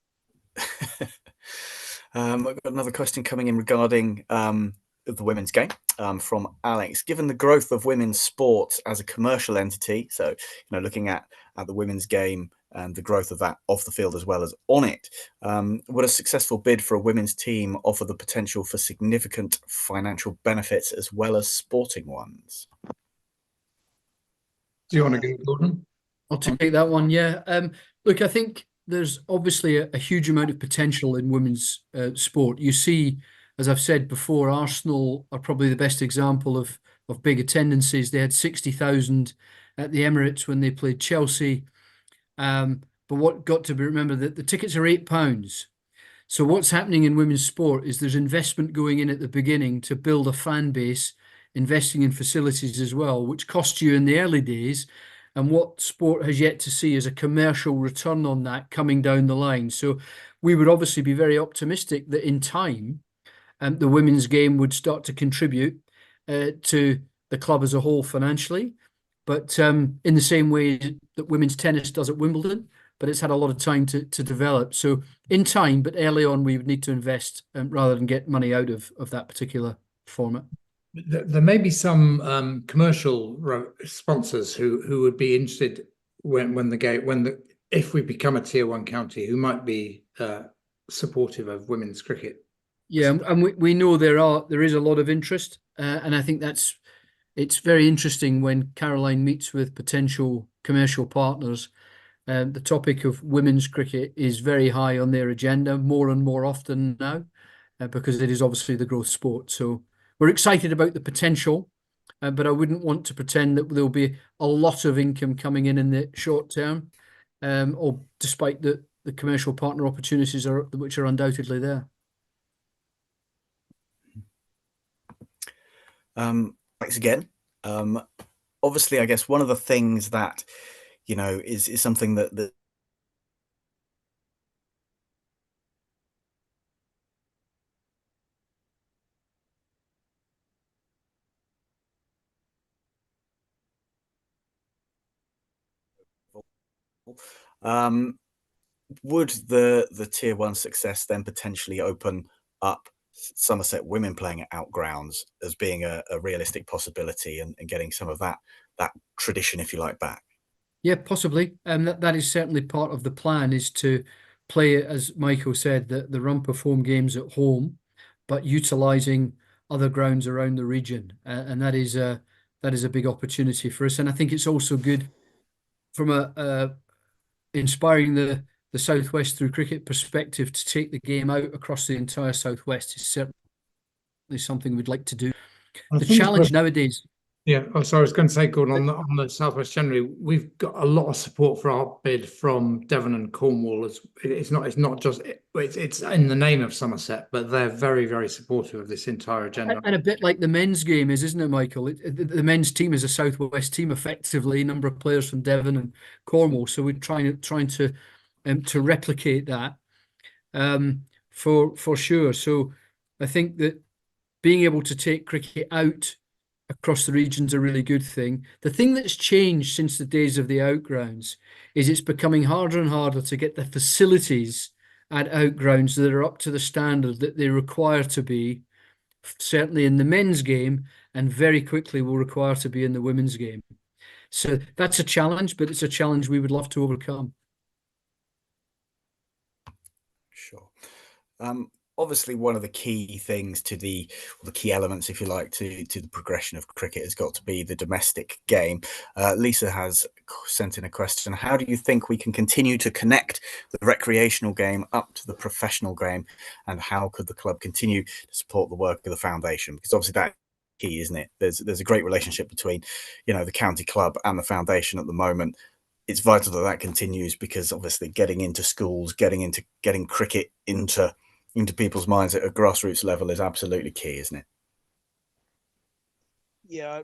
I've got another question coming in regarding the women's game, from Alex. Given the growth of women's sport as a commercial entity, so looking at the women's game and the growth of that off the field as well as on it, would a successful bid for a women's team offer the potential for significant financial benefits as well as sporting ones? Do you want to go, Gordon? I'll take that one. Yeah. Look, I think there's obviously a huge amount of potential in women's sport. You see, as I've said before, Arsenal are probably the best example of big attendances. They had 60,000 at the Emirates when they played Chelsea. But what got to be remembered, that the tickets are £8. So what's happening in women's sport is there's investment going in at the beginning to build a fan base, investing in facilities as well, which cost you in the early days. And what sport has yet to see is a commercial return on that coming down the line. So we would obviously be very optimistic that in time, the women's game would start to contribute to the club as a whole financially. But in the same way that women's tennis does at Wimbledon, but it's had a lot of time to develop. So in time, but early on, we would need to invest rather than get money out of that particular format. There may be some commercial sponsors who would be interested if we become a tier 1 county, who might be supportive of women's cricket. Yeah, and we know there is a lot of interest, and I think it's very interesting when Caroline meets with potential commercial partners. The topic of women's cricket is very high on their agenda more and more often now, because it is obviously the growth sport. So we're excited about the potential, but I wouldn't want to pretend that there'll be a lot of income coming in the short term, or despite the commercial partner opportunities which are undoubtedly there. Thanks again. obviously, I guess one of the things that, is something that um, would the tier one success then potentially open up Somerset women playing at outgrounds as being a realistic possibility, and getting some of that tradition, if you like, back? Yeah, possibly. That is certainly part of the plan, is to play, as Michael said, the run perform games at home, but utilising other grounds around the region, and that is a big opportunity for us. And I think it's also good from a inspiring the Southwest through cricket perspective to take the game out across the entire Southwest is certainly something we'd like to do. I The think it's challenge nowadays. Yeah, oh, sorry, I was going to say, Gordon, on the Southwest generally, we've got a lot of support for our bid from Devon and Cornwall. It's not just it's in the name of Somerset, but they're very, very supportive of this entire agenda. And a bit like the men's game is, isn't it, Michael? The men's team is a Southwest team, effectively, a number of players from Devon and Cornwall. So we're trying to replicate that, for sure. So I think that being able to take cricket out across the region's a really good thing. The thing that's changed since the days of the outgrounds is it's becoming harder and harder to get the facilities at outgrounds that are up to the standard that they require to be, certainly in the men's game, and very quickly will require to be in the women's game. So that's a challenge, but it's a challenge we would love to overcome. Sure. Obviously, one of the key things to the key elements, if you like, to the progression of cricket has got to be the domestic game. Lisa has sent in a question: how do you think we can continue to connect the recreational game up to the professional game, and how could the club continue to support the work of the foundation? Because obviously that's key, isn't it? There's a great relationship between, the county club and the foundation at the moment. It's vital that continues, because obviously getting into schools, getting cricket into people's minds at a grassroots level is absolutely key, isn't it? Yeah,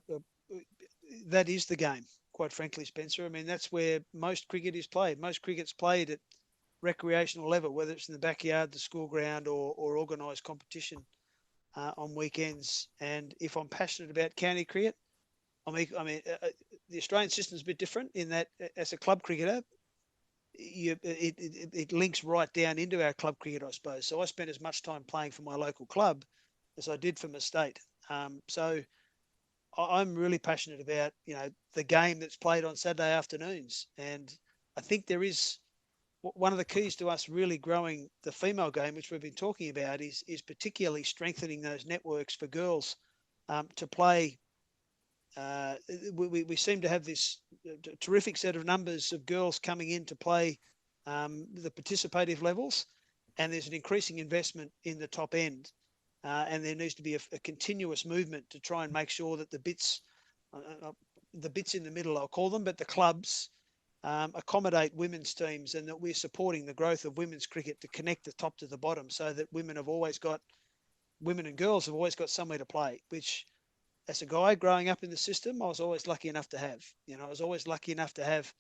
that is the game, quite frankly, Spencer. I mean, that's where most cricket is played. Most cricket's played at recreational level, whether it's in the backyard, the school ground, or organised competition on weekends. And if I'm passionate about county cricket, the Australian system is a bit different in that, as a club cricketer, it links right down into our club cricket, I suppose. So I spent as much time playing for my local club as I did for my state. So I'm really passionate about, the game that's played on Saturday afternoons. And I think there is one of the keys to us really growing the female game, which we've been talking about, is particularly strengthening those networks for girls to play. We seem to have this terrific set of numbers of girls coming in to play the participative levels, and there's an increasing investment in the top end, and there needs to be a continuous movement to try and make sure that the bits in the middle, I'll call them, but the clubs accommodate women's teams, and that we're supporting the growth of women's cricket to connect the top to the bottom, so that women and girls have always got somewhere to play, which, as a guy growing up in the system, I was always lucky enough to have. I was always lucky enough to have,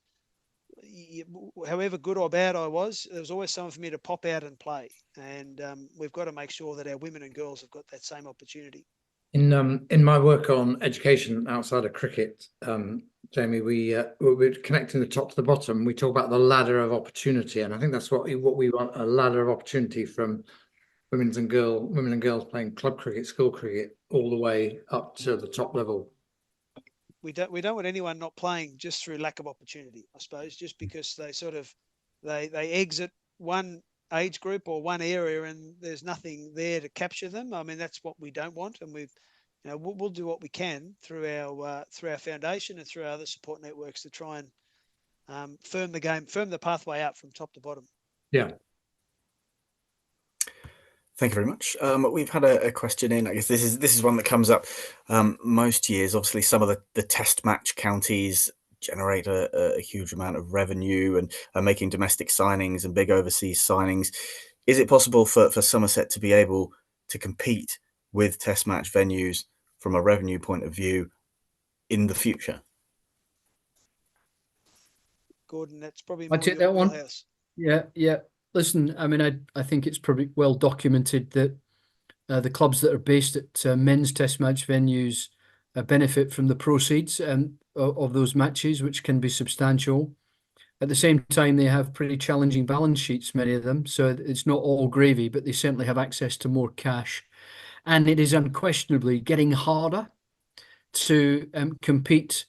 however good or bad I was, there was always someone for me to pop out and play. And we've got to make sure that our women and girls have got that same opportunity. In my work on education outside of cricket, Jamie, we're connecting the top to the bottom. We talk about the ladder of opportunity, and I think that's what we want: a ladder of opportunity from women and girls playing club cricket, school cricket, all the way up to the top level. We don't want anyone not playing just through lack of opportunity, I suppose, just because they exit one age group or one area and there's nothing there to capture them. I mean, that's what we don't want, and we'll do what we can through our foundation and through our other support networks to try and firm the pathway up from top to bottom. Yeah. Thank you very much. We've had a question in. I guess this is one that comes up most years. Obviously, some of the test match counties generate a huge amount of revenue and are making domestic signings and big overseas signings. Is it possible for Somerset to be able to compete with test match venues from a revenue point of view in the future? Gordon. That's probably I more take your that one. wheelhouse. Yeah, yeah. Listen, I mean, I think it's probably well documented that the clubs that are based at men's test match venues benefit from the proceeds of those matches, which can be substantial. At the same time, they have pretty challenging balance sheets, many of them. So it's not all gravy, but they certainly have access to more cash. And it is unquestionably getting harder to compete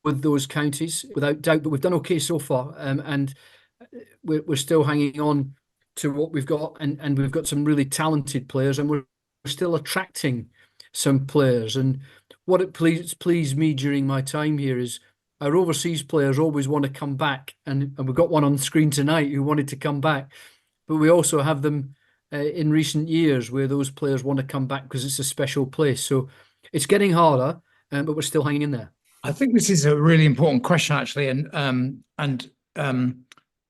with those counties, without doubt. But we've done okay so far, and we're still hanging on to what we've got, and we've got some really talented players, and we're still attracting some players. And what it pleased me during my time here is our overseas players always want to come back, and we've got one on the screen tonight who wanted to come back, but we also have them in recent years where those players want to come back because it's a special place. So it's getting harder, but we're still hanging in there. I think this is a really important question, actually,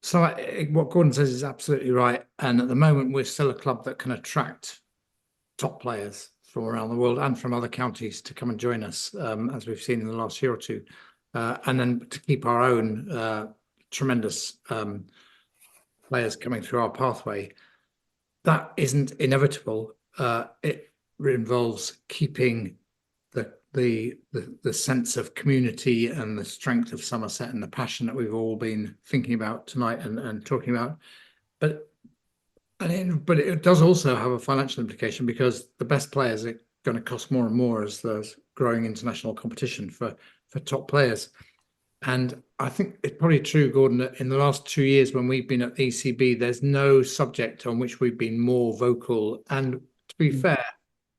so what Gordon says is absolutely right. And at the moment, we're still a club that can attract top players from around the world and from other counties to come and join us, as we've seen in the last year or two, and then to keep our own tremendous players coming through our pathway. That isn't inevitable. It involves keeping the sense of community and the strength of Somerset and the passion that we've all been thinking about tonight and talking about. But it does also have a financial implication, because the best players are going to cost more and more as there's growing international competition for top players. And I think it's probably true, Gordon, that in the last 2 years when we've been at the ECB, there's no subject on which we've been more vocal and, to be fair,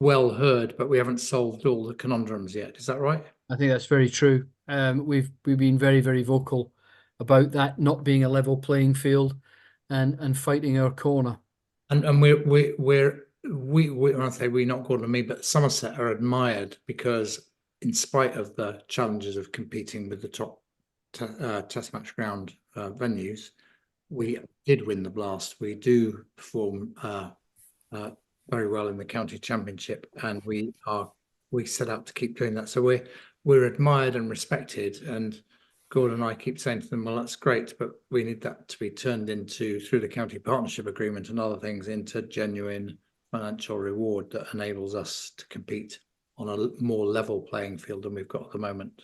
well heard, but we haven't solved all the conundrums yet. Is that right? I think that's very true. We've been very, very vocal about that not being a level playing field, and fighting our corner. And when I say we, not Gordon and me, but Somerset are admired because, in spite of the challenges of competing with the top test match ground venues, we did win the Blast. We do perform very well in the county championship, and we set out to keep doing that. So we're admired and respected. And Gordon and I keep saying to them, well, that's great, but we need that to be turned into, through the county partnership agreement and other things, into genuine financial reward that enables us to compete on a more level playing field than we've got at the moment.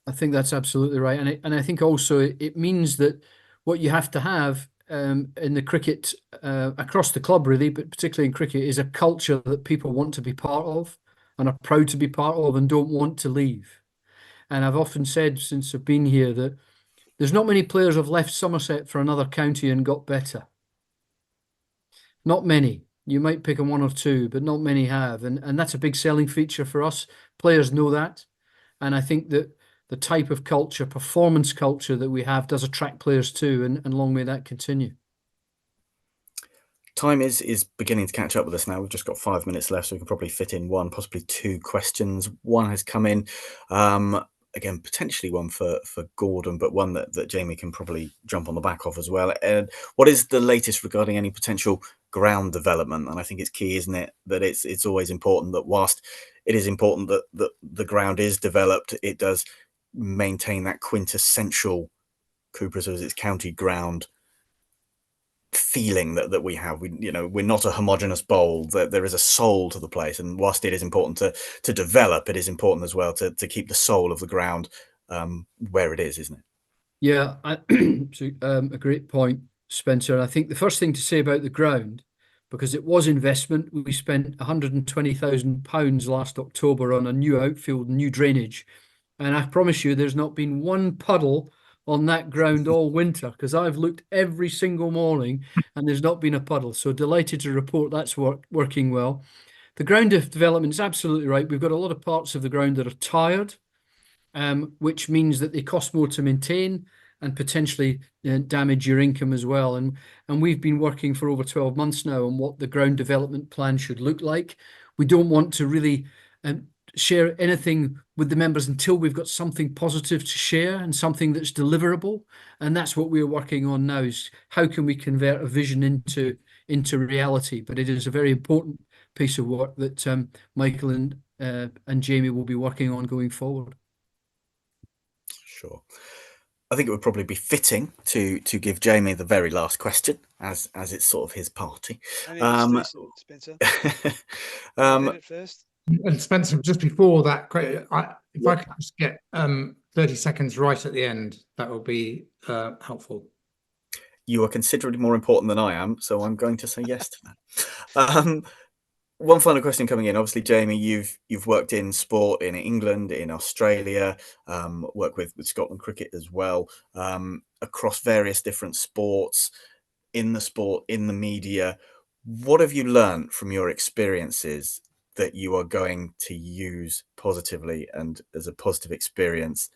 I think that's absolutely right. And I think also it means that what you have to have in the cricket, across the club really, but particularly in cricket, is a culture that people want to be part of and are proud to be part of and don't want to leave. And I've often said since I've been here that there's not many players have left Somerset for another county and got better. Not many. You might pick a one or two, but not many have. And that's a big selling feature for us. Players know that. And I think that the type of culture, performance culture that we have, does attract players too, and long may that continue. Time is beginning to catch up with us now. We've just got 5 minutes left, so we can probably fit in one, possibly two questions. One has come in, again, potentially one for Gordon, but one that Jamie can probably jump on the back of as well. And what is the latest regarding any potential ground development? And I think it's key, isn't it, that it's always important that whilst it is important that the ground is developed, it does maintain that quintessential Cooper's as its county ground feeling that we have. We're not a homogenous bowl. There is a soul to the place, and whilst it is important to develop, it is important as well to keep the soul of the ground where it is, isn't it? Yeah, a great point, Spencer. I think the first thing to say about the ground, because it was investment, we spent £120,000 last October on a new outfield, new drainage, and I promise you there's not been one puddle on that ground all winter, because I've looked every single morning and there's not been a puddle. So delighted to report that's working well. The ground development is absolutely right. We've got a lot of parts of the ground that are tired, which means that they cost more to maintain and potentially damage your income as well. And we've been working for over 12 months now on what the ground development plan should look like. We don't want to really share anything with the members until we've got something positive to share and something that's deliverable. And that's what we're working on now, is how can we convert a vision into reality. But it is a very important piece of work that Michael and Jamie will be working on going forward. Sure. I think it would probably be fitting to give Jamie the very last question, as it's sort of his party. Don't introduce it, Spencer. Um, Read it first. And Spencer, just before that, if I could just get 30 seconds right at the end, that would be helpful. You are considerably more important than I am, so I'm going to say yes to that. One final question coming in. Obviously, Jamie, you've worked in sport in England, in Australia, worked with Scotland cricket as well, across various different sports, in the sport, in the media. What have you learned from your experiences that you are going to use positively and as a positive experience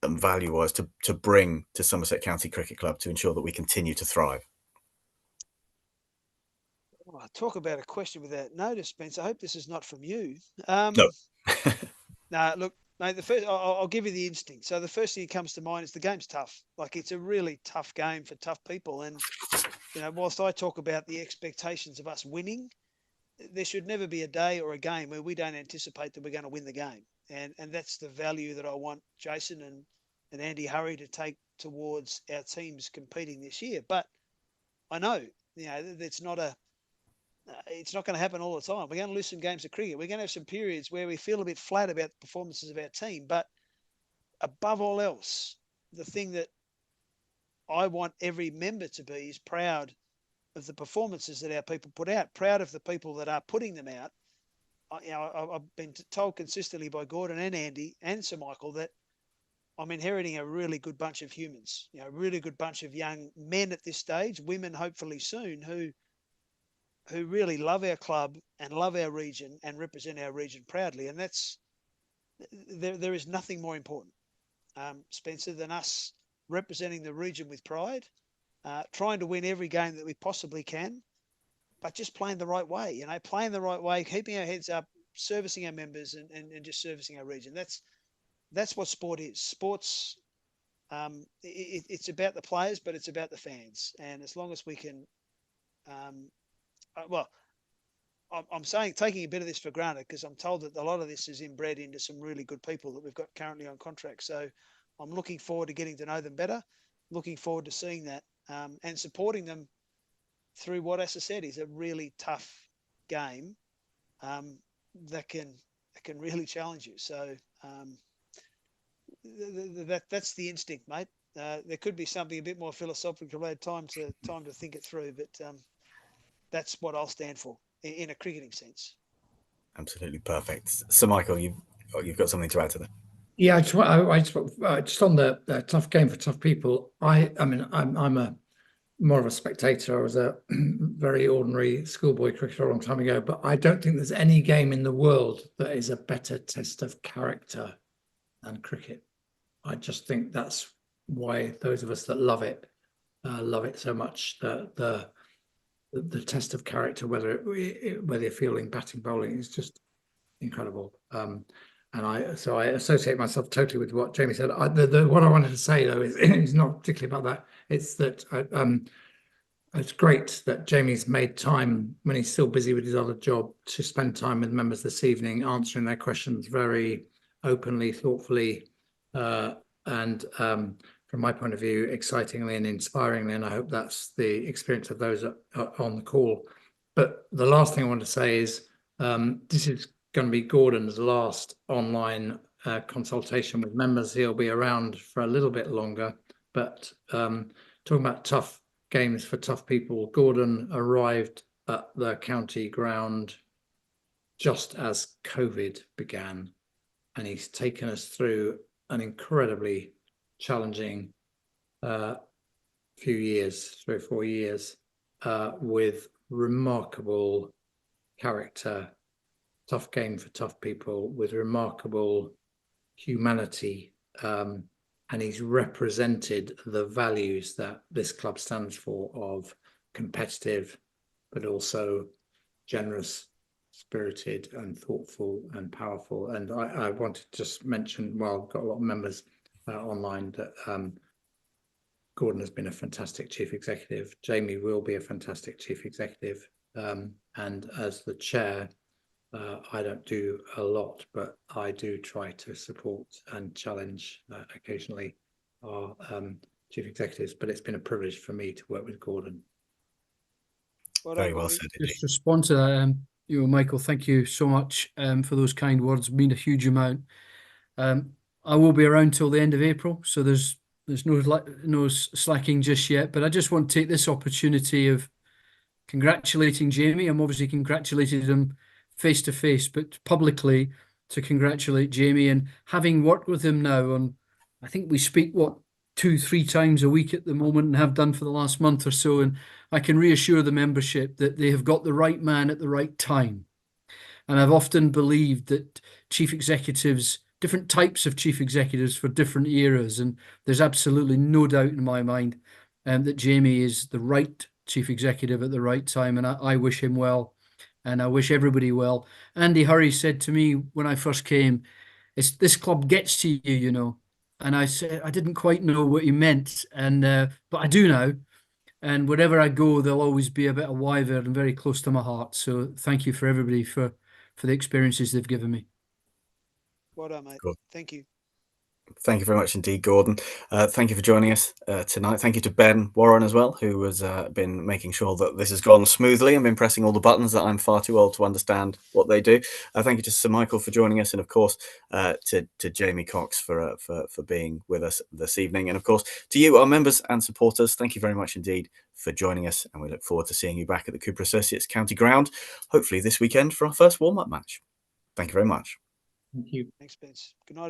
and value-wise to bring to Somerset County Cricket Club to ensure that we continue to thrive? Oh, talk about a question without notice, Spencer. I hope this is not from you. No. No, look, mate, the first, I'll give you the instinct. So the first thing that comes to mind is the game's tough. Like, it's a really tough game for tough people. And, you know, whilst I talk about the expectations of us winning, there should never be a day or a game where we don't anticipate that we're going to win the game. And that's the value that I want Jason and Andy Hurry to take towards our teams competing this year. But I know, you know, it's not going to happen all the time. We're going to lose some games of cricket. We're going to have some periods where we feel a bit flat about the performances of our team. But above all else, the thing that I want every member to be is proud of the performances that our people put out, proud of the people that are putting them out. I've been told consistently by Gordon and Andy and Sir Michael that I'm inheriting a really good bunch of humans, you know, a really good bunch of young men at this stage, women hopefully soon, who really love our club and love our region and represent our region proudly. And there is nothing more important, Spencer, than us representing the region with pride, trying to win every game that we possibly can, but just playing the right way, you know, playing the right way, keeping our heads up, servicing our members and just servicing our region. That's what sport is. Sports, it's about the players, but it's about the fans. And as long as we can, well, I'm saying taking a bit of this for granted because I'm told that a lot of this is inbred into some really good people that we've got currently on contract. So I'm looking forward to getting to know them better, looking forward to seeing that and supporting them through what, as I said, is a really tough game that can really challenge you. So that's the instinct, mate. There could be something a bit more philosophical. I had time to think it through, but that's what I'll stand for in a cricketing sense. Absolutely perfect. So, Michael, you've got something to add to that? Yeah, just on the tough game for tough people. I mean, I'm a more of a spectator. I was a very ordinary schoolboy cricketer a long time ago, but I don't think there's any game in the world that is a better test of character than cricket. I just think that's why those of us that love it so much. The test of character, whether you're fielding, batting, bowling, is just incredible. And I associate myself totally with what Jamie said. What I wanted to say though is not particularly about that. It's that it's great that Jamie's made time when he's still busy with his other job to spend time with members this evening, answering their questions very openly, thoughtfully, and from my point of view, excitingly and inspiringly. And I hope that's the experience of those on the call. But the last thing I want to say is this is going to be Gordon's last online consultation with members. He'll be around for a little bit longer, but talking about tough games for tough people, Gordon arrived at the county ground just as COVID began, and he's taken us through an incredibly challenging few years, 3 or 4 years, with remarkable character, tough game for tough people, with remarkable humanity, and he's represented the values that this club stands for, of competitive but also generous, spirited and thoughtful and powerful. And I wanted to just mention, well, I've got a lot of members online, that Gordon has been a fantastic chief executive. Jamie will be a fantastic chief executive, and as the chair, I don't do a lot, but I do try to support and challenge occasionally our chief executives, but it's been a privilege for me to work with Gordon. Very well said indeed. Just respond to that, Michael, thank you so much for those kind words. Mean a huge amount. I will be around till the end of April, so there's no slacking just yet. But I just want to take this opportunity of congratulating Jamie. I'm obviously congratulated him face to face, but publicly to congratulate Jamie, and having worked with him now on, I think we speak 2-3 times a week at the moment and have done for the last month or so, and I can reassure the membership that they have got the right man at the right time. And I've often believed that chief executives, different types of chief executives for different eras, and there's absolutely no doubt in my mind that Jamie is the right chief executive at the right time, and I wish him well, and I wish everybody well. Andy Hurry said to me when I first came, this club gets to you, you know. And I said I didn't quite know what he meant, and but I do now. And wherever I go, there'll always be a bit of Wyver and very close to my heart. So thank you for everybody for the experiences they've given me. Well done, mate. Cool. Thank you. Thank you very much indeed, Gordon. Thank you for joining us tonight. Thank you to Ben Warren as well, who has been making sure that this has gone smoothly and been pressing all the buttons that I'm far too old to understand what they do. Thank you to Sir Michael for joining us, and of course to Jamie Cox for being with us this evening, and of course to you, our members and supporters. Thank you very much indeed for joining us, and we look forward to seeing you back at the Cooper Associates County Ground, hopefully this weekend for our first warm-up match. Thank you very much. Thank you. Thanks, Spence. Good night,